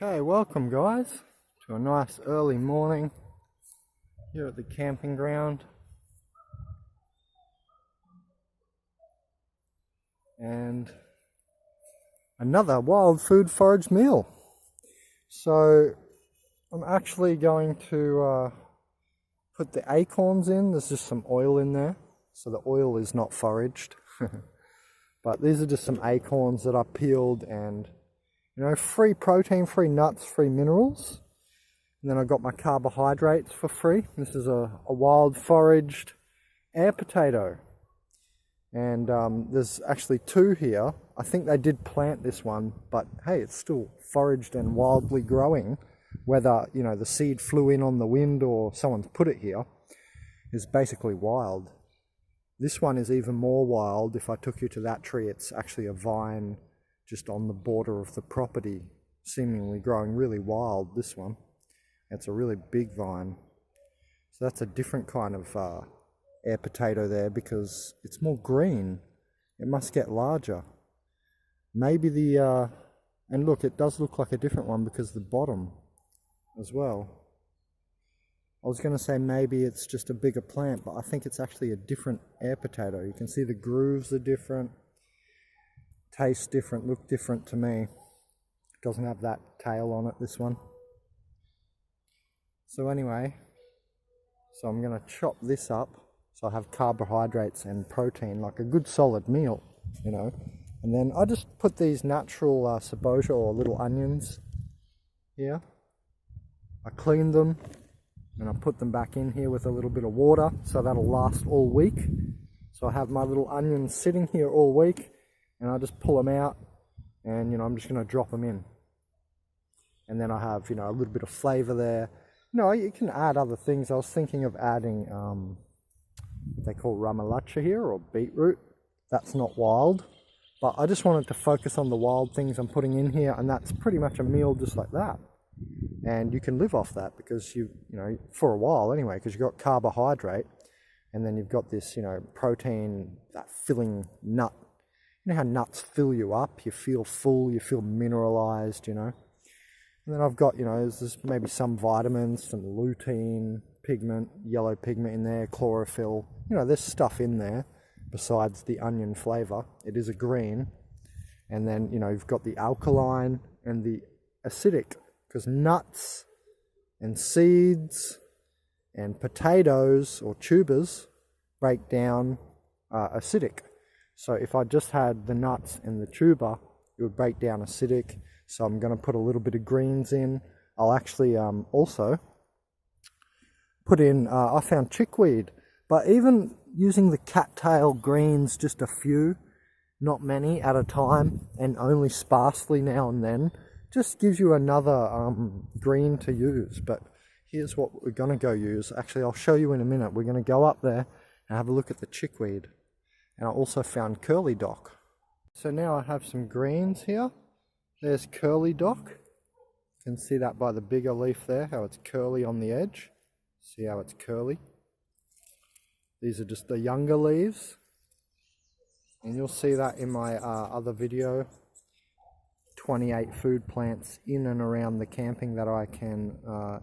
Okay, welcome guys to a nice early morning here at the camping ground. And another wild food forage meal. So I'm actually going to put the acorns in. There's just some oil in there, so the oil is not foraged. But these are just some acorns that I peeled, and free protein, free nuts, free minerals. And then I got my carbohydrates for free. This is a wild foraged air potato. And there's actually two here. I think they did plant this one, but hey, it's still foraged and wildly growing. Whether, the seed flew in on the wind or someone's put it here is basically wild. This one is even more wild. If I took you to that tree, it's actually a vine just on the border of the property, seemingly growing really wild, this one. It's a really big vine. So that's a different kind of air potato there because it's more green. It must get larger. Maybe and look, it does look like a different one because the bottom as well. I was going to say maybe it's just a bigger plant, but I think it's actually a different air potato. You can see the grooves are different. Tastes different, look different to me. Doesn't have that tail on it, this one. So anyway, I'm going to chop this up so I have carbohydrates and protein, like a good solid meal, And then I just put these natural sabotia or little onions here. I cleaned them and I put them back in here with a little bit of water, so that'll last all week. So I have my little onions sitting here all week, and I just pull them out, and I'm just going to drop them in. And then I have a little bit of flavor there. You can add other things. I was thinking of adding what they call remolacha here, or beetroot. That's not wild, but I just wanted to focus on the wild things I'm putting in here, and that's pretty much a meal just like that. And you can live off that because for a while anyway, because you've got carbohydrate, and then you've got this protein, that filling nut. You know how nuts fill you up? You feel full, you feel mineralized, And then I've got, there's maybe some vitamins, some lutein, pigment, yellow pigment in there, chlorophyll. There's stuff in there besides the onion flavor. It is a green. And then, you've got the alkaline and the acidic, because nuts and seeds and potatoes or tubers break down acidic. So if I just had the nuts and the tuber, it would break down acidic. So I'm going to put a little bit of greens in. I'll actually also put in, I found chickweed. But even using the cattail greens, just a few, not many at a time, and only sparsely now and then, just gives you another green to use. But here's what we're going to go use. Actually, I'll show you in a minute. We're going to go up there and have a look at the chickweed. And I also found curly dock. So now I have some greens here. There's curly dock. You can see that by the bigger leaf there, how it's curly on the edge. See how it's curly? These are just the younger leaves. And you'll see that in my other video. 28 food plants in and around the camping that I can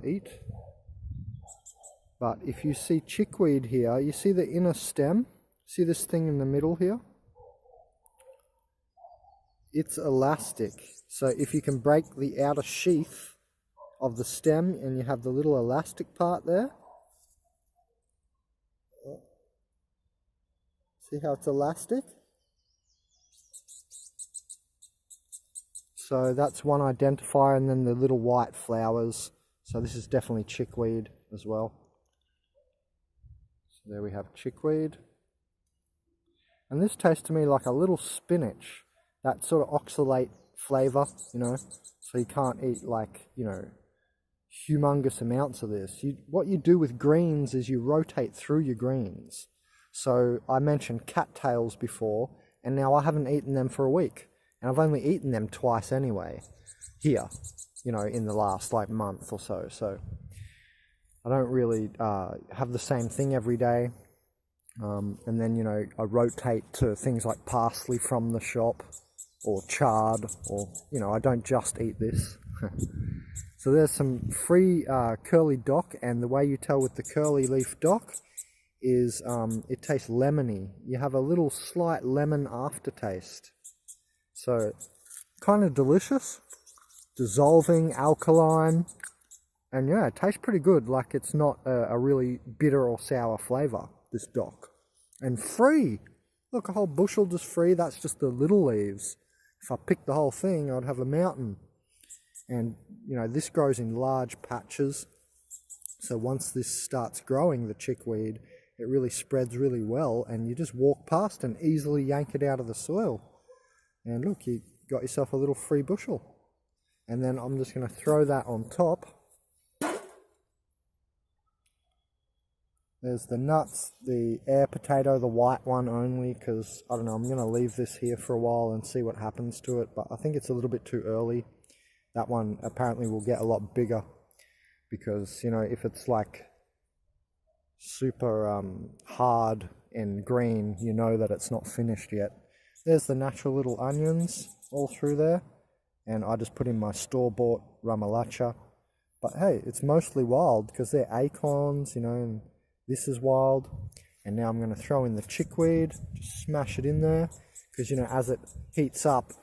eat. But if you see chickweed here, you see the inner stem? See this thing in the middle here? It's elastic. So if you can break the outer sheath of the stem and you have the little elastic part there. See how it's elastic? So that's one identifier, and then the little white flowers. So this is definitely chickweed as well. So there we have chickweed. And this tastes to me like a little spinach, that sort of oxalate flavor, so you can't eat like, humongous amounts of this. What you do with greens is you rotate through your greens. So I mentioned cattails before, and now I haven't eaten them for a week. And I've only eaten them twice anyway, here, in the last month or so. So I don't really have the same thing every day. And then, I rotate to things like parsley from the shop, or chard, or, I don't just eat this. So there's some free curly dock, and the way you tell with the curly leaf dock is it tastes lemony. You have a little slight lemon aftertaste. So kind of delicious, dissolving, alkaline, and yeah, it tastes pretty good. Like it's not a really bitter or sour flavor, this dock. And free. Look, a whole bushel just free. That's just the little leaves. If I picked the whole thing, I'd have a mountain. And, you know, this grows in large patches. So once this starts growing, the chickweed, it really spreads really well. And you just walk past and easily yank it out of the soil. And look, you got yourself a little free bushel. And then I'm just going to throw that on top. There's the nuts, the air potato, the white one only, because, I don't know, I'm going to leave this here for a while and see what happens to it, but I think it's a little bit too early. That one apparently will get a lot bigger, because, you know, if it's like super hard and green, you know that it's not finished yet. There's the natural little onions all through there, and I just put in my store-bought remolacha. But hey, it's mostly wild, because they're acorns, you know, and this is wild. And now I'm going to throw in the chickweed, just smash it in there, because, you know, as it heats up,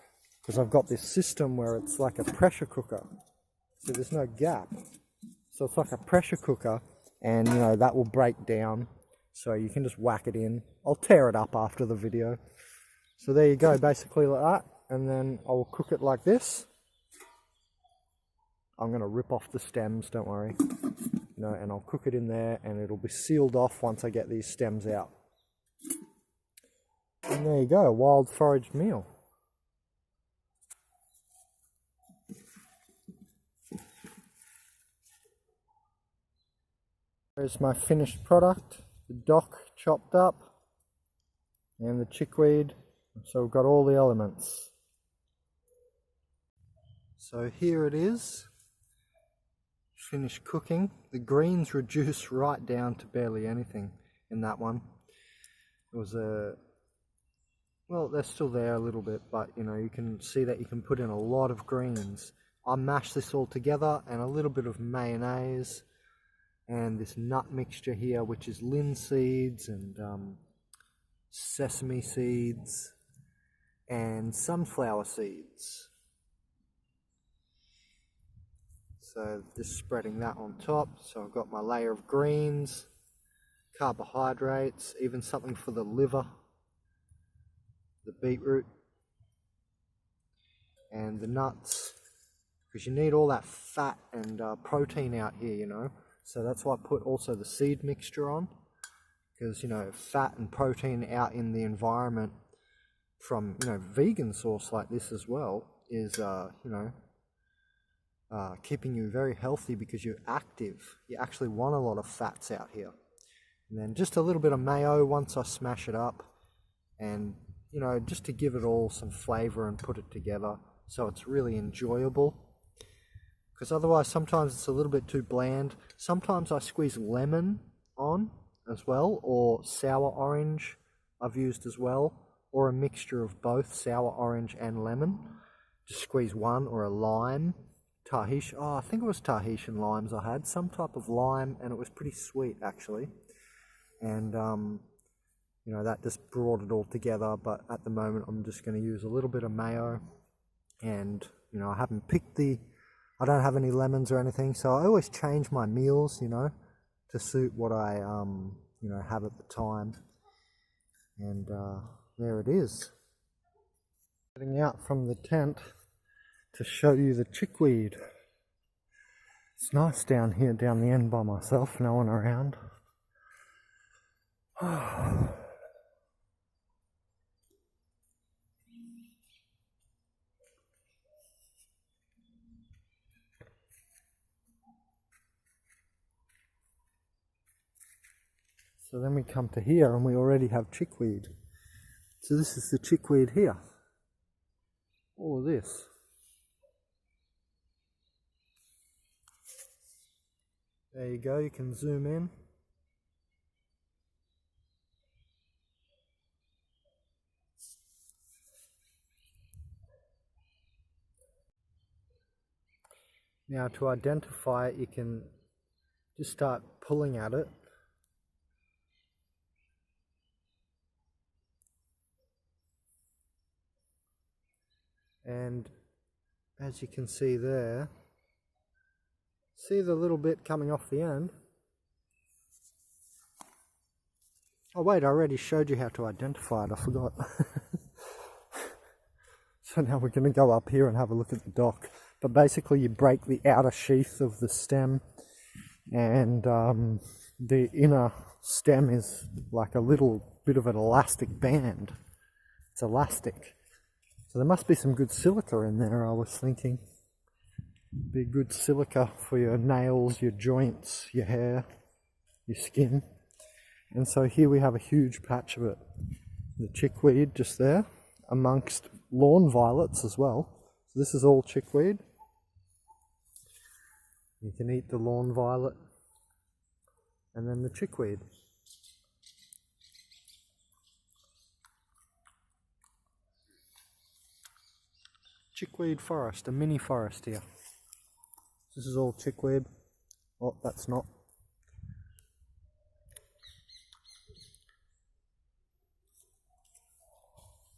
because I've got this system where it's like a pressure cooker, so there's no gap. So it's like a pressure cooker, and, you know, that will break down, so you can just whack it in. I'll tear it up after the video. So there you go, basically like that, and then I'll cook it like this. I'm going to rip off the stems, don't worry. You know, and I'll cook it in there, and it'll be sealed off once I get these stems out. And there you go, a wild foraged meal. There's my finished product, the dock chopped up, and the chickweed. So we've got all the elements. So here it is. Finished cooking. The greens reduced right down to barely anything in that one. It was well, they're still there a little bit, but you know, you can see that you can put in a lot of greens. I mashed this all together, and a little bit of mayonnaise, and this nut mixture here, which is linseeds and sesame seeds and sunflower seeds. So just spreading that on top. So I've got my layer of greens, carbohydrates, even something for the liver, the beetroot, and the nuts, because you need all that fat and protein out here, you know. So that's why I put also the seed mixture on, because, you know, fat and protein out in the environment from, you know, vegan source like this as well is, you know, keeping you very healthy, because you're active. You actually want a lot of fats out here. And then just a little bit of mayo once I smash it up, and, you know, just to give it all some flavor and put it together so it's really enjoyable. Because otherwise sometimes it's a little bit too bland. Sometimes I squeeze lemon on as well, or sour orange I've used as well, or a mixture of both sour orange and lemon. Just squeeze one, or a lime. Tahitian, I think it was Tahitian limes I had, some type of lime, and it was pretty sweet actually. And you know, that just brought it all together. But at the moment I'm just going to use a little bit of mayo, and, you know, I don't have any lemons or anything, so I always change my meals, you know, to suit what I you know, have at the time. And there it is. Getting out from the tent to show you the chickweed. It's nice down here, down the end by myself, no one around. So then we come to here, and we already have chickweed. So this is the chickweed here. All of this. There you go, you can zoom in. Now to identify it, you can just start pulling at it. And as you can see there, see the little bit coming off the end? Oh wait, I already showed you how to identify it, I forgot. So now we're going to go up here and have a look at the dock. But basically you break the outer sheath of the stem, and the inner stem is like a little bit of an elastic band. It's elastic. So there must be some good silica in there, I was thinking. Be good silica for your nails, your joints, your hair, your skin. And so here we have a huge patch of it. The chickweed just there, amongst lawn violets as well. So this is all chickweed. You can eat the lawn violet and then the chickweed. Chickweed forest, a mini forest here. This is all chickweed. Oh, that's not.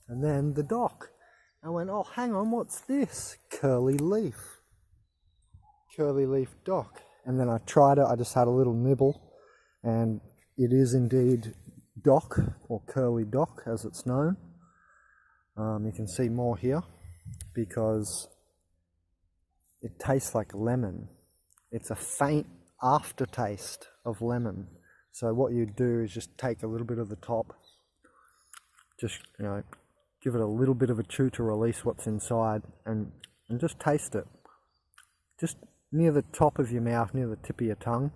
And then the dock. I went, oh, hang on, what's this? Curly leaf. Curly leaf dock. And then I tried it, I just had a little nibble, and it is indeed dock, or curly dock as it's known. You can see more here, because it tastes like lemon. It's a faint aftertaste of lemon. So what you do is just take a little bit of the top, just, you know, give it a little bit of a chew to release what's inside, and just taste it. Just near the top of your mouth, near the tip of your tongue.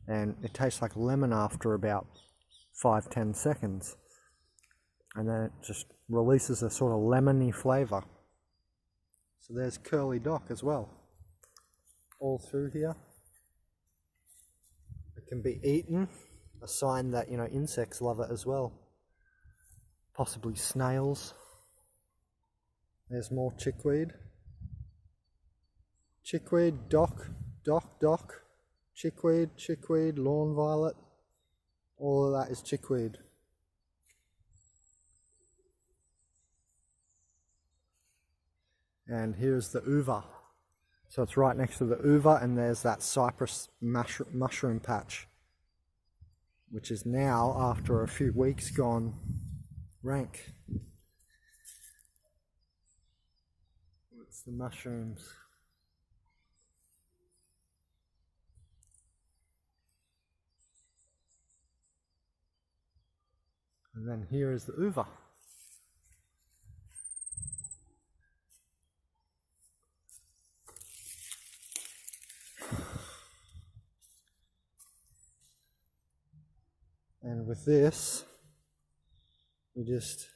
And it tastes like lemon after about 5-10 seconds. And then it just releases a sort of lemony flavour. So there's curly dock as well. All through here. It can be eaten, a sign that, you know, insects love it as well. Possibly snails. There's more chickweed. Chickweed, dock, chickweed, lawn violet. All of that is chickweed. And here's the uva. So it's right next to the uva, and there's that cypress mushroom patch, which is now, after a few weeks, gone rank. It's the mushrooms. And then here is the uva. And with this, we just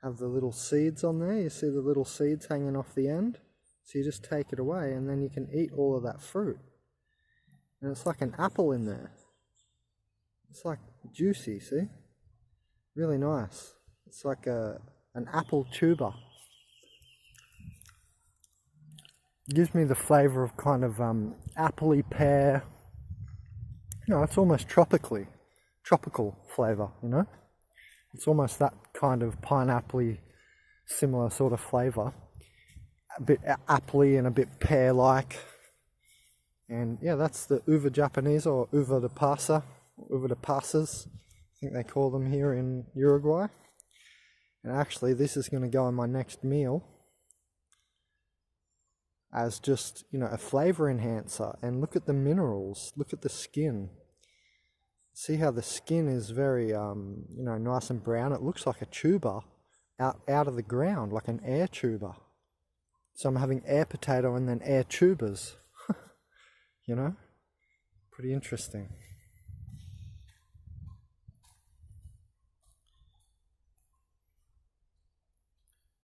have the little seeds on there. You see the little seeds hanging off the end? So you just take it away, and then you can eat all of that fruit. And it's like an apple in there. It's like juicy, see? Really nice. It's like an apple tuber. Gives me the flavour of kind of appley pear. You know, it's almost tropical flavour, you know? It's almost that kind of pineapple-y, similar sort of flavour. A bit appley and a bit pear-like. And yeah, that's the uva japonesa, or uva de pasa, uva de pasas, I think they call them here in Uruguay. And actually this is going to go in my next meal as just, you know, a flavour enhancer. And look at the minerals, look at the skin. See how the skin is very, you know, nice and brown. It looks like a tuber out of the ground, like an air tuber. So I'm having air potato and then air tubers. You know, pretty interesting.